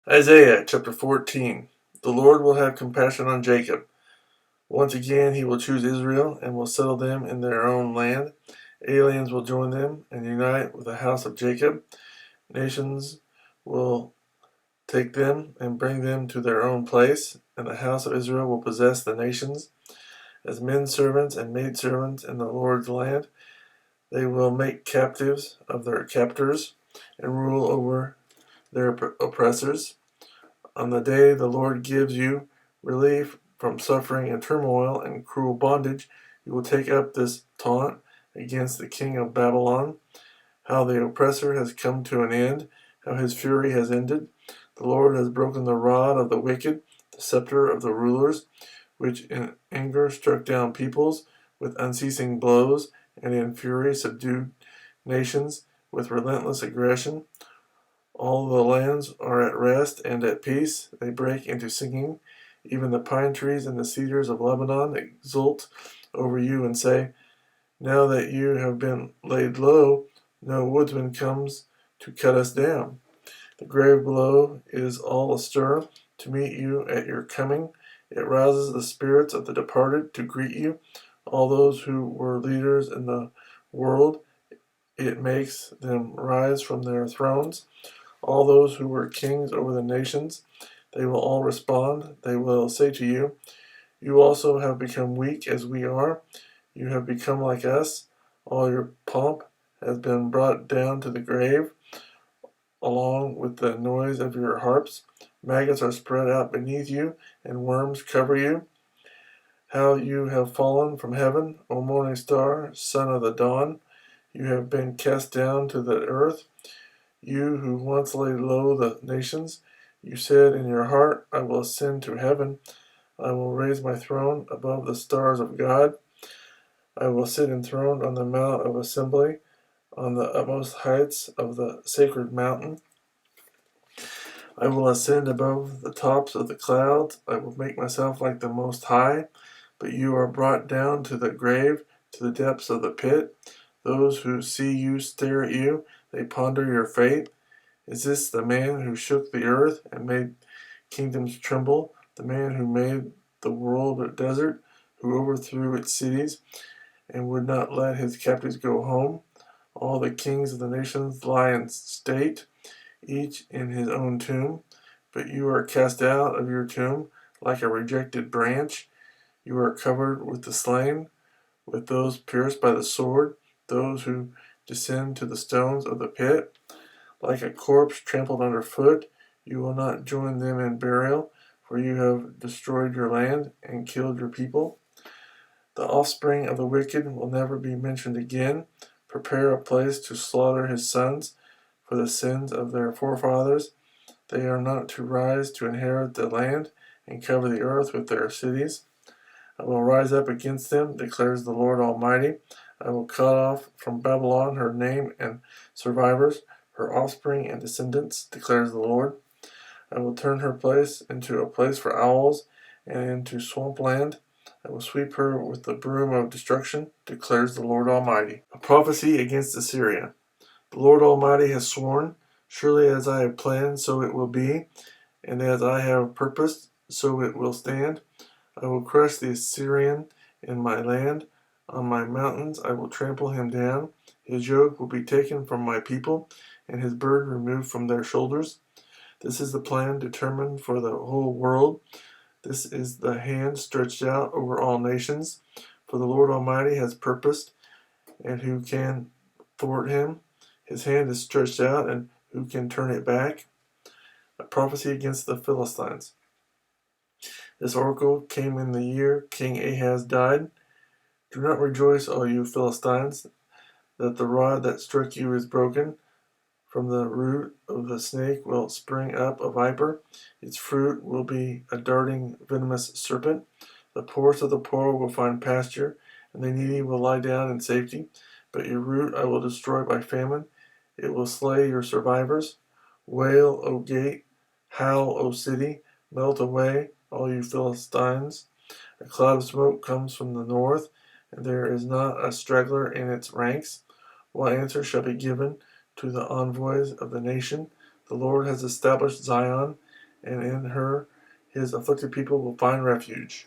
Isaiah chapter 14. The Lord will have compassion on Jacob. Once again he will choose Israel and will settle them in their own land. Aliens will join them and unite with the house of Jacob. Nations will take them and bring them to their own place, and the house of Israel will possess the nations. As men servants and maidservants in the Lord's land, they will make captives of their captors and rule over their oppressors. On the day the Lord gives you relief from suffering and turmoil and cruel bondage, you will take up this taunt against the king of Babylon, how the oppressor has come to an end, how his fury has ended. The Lord has broken the rod of the wicked, the scepter of the rulers, which in anger struck down peoples with unceasing blows, and in fury subdued nations with relentless aggression. All the lands are at rest and at peace. They break into singing. Even the pine trees and the cedars of Lebanon exult over you and say, now that you have been laid low, no woodsman comes to cut us down. The grave below is all astir to meet you at your coming. It rouses the spirits of the departed to greet you, all those who were leaders in the world. It makes them rise from their thrones. All those who were kings over the nations, they will all respond. They will say to you, you also have become weak as we are. You have become like us. All your pomp has been brought down to the grave, along with the noise of your harps. Maggots are spread out beneath you, and worms cover you. How you have fallen from heaven, O morning star, son of the dawn. You have been cast down to the earth. You who once laid low the nations, you said in your heart, I will ascend to heaven. I will raise my throne above the stars of God. I will sit enthroned on the mount of assembly, on the utmost heights of the sacred mountain. I will ascend above the tops of the clouds. I will make myself like the Most High. But you are brought down to the grave, to the depths of the pit. Those who see you stare at you. They ponder your fate. Is this the man who shook the earth and made kingdoms tremble? The man who made the world a desert, who overthrew its cities and would not let his captives go home? All the kings of the nations lie in state, each in his own tomb. But you are cast out of your tomb like a rejected branch. You are covered with the slain, with those pierced by the sword, those who descend to the stones of the pit. Like a corpse trampled underfoot, you will not join them in burial, for you have destroyed your land and killed your people. The offspring of the wicked will never be mentioned again. Prepare a place to slaughter his sons for the sins of their forefathers. They are not to rise to inherit the land and cover the earth with their cities. I will rise up against them, declares the Lord Almighty. I will cut off from Babylon her name and survivors, her offspring and descendants, declares the Lord. I will turn her place into a place for owls and into swampland. I will sweep her with the broom of destruction, declares the Lord Almighty. A prophecy against Assyria. The Lord Almighty has sworn, surely as I have planned, so it will be, and as I have purposed, so it will stand. I will crush the Assyrian in my land. On my mountains I will trample him down. His yoke will be taken from my people, and his burden removed from their shoulders. This is the plan determined for the whole world. This is the hand stretched out over all nations. For the Lord Almighty has purposed, and who can thwart him? His hand is stretched out, and who can turn it back? A prophecy against the Philistines. This oracle came in the year King Ahaz died. Do not rejoice, all you Philistines, that the rod that struck you is broken. From the root of the snake will spring up a viper. Its fruit will be a darting, venomous serpent. The poorest of the poor will find pasture, and the needy will lie down in safety. But your root I will destroy by famine. It will slay your survivors. Wail, O gate. Howl, O city. Melt away, all you Philistines. A cloud of smoke comes from the north, and there is not a straggler in its ranks. What answer shall be given to the envoys of the nation? The Lord has established Zion and in her his afflicted people will find refuge.